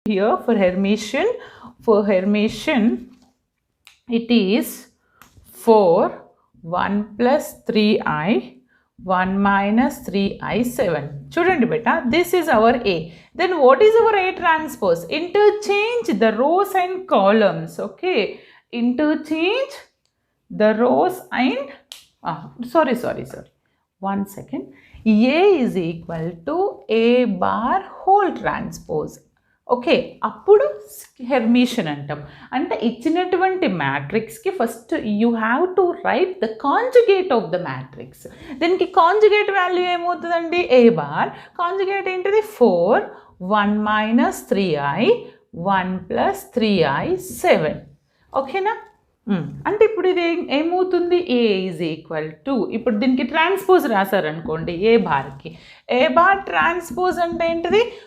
here for Hermitian it is 4 1 plus 3i 1 minus 3i 7. చూడండి బేటా, this is our A. Then what is our A transpose? Interchange the rows and columns. Okay, interchange the rows and sorry, 1 second. A is equal to A bar whole transpose. Okay, అప్పుడు Hermitian అంటాం. అంటే ఇచ్చినటువంటి మ్యాట్రిక్స్కి first you have to write the conjugate of the matrix. దీనికి conjugate value ఏమవుతుందండి? A bar. Conjugate ఏంటిది? 4 1 minus 3i 1 plus 3i 7. ఓకేనా? అంటే ఇప్పుడు ఇది ఏమవుతుంది? ఏ ఈజ్ ఈక్వల్ టు, ఇప్పుడు దీనికి ట్రాన్స్పోజ్ రాశారనుకోండి ఏ బార్కి, ఏ బార్ ట్రాన్స్పోజ్ అంటే ఏంటిది?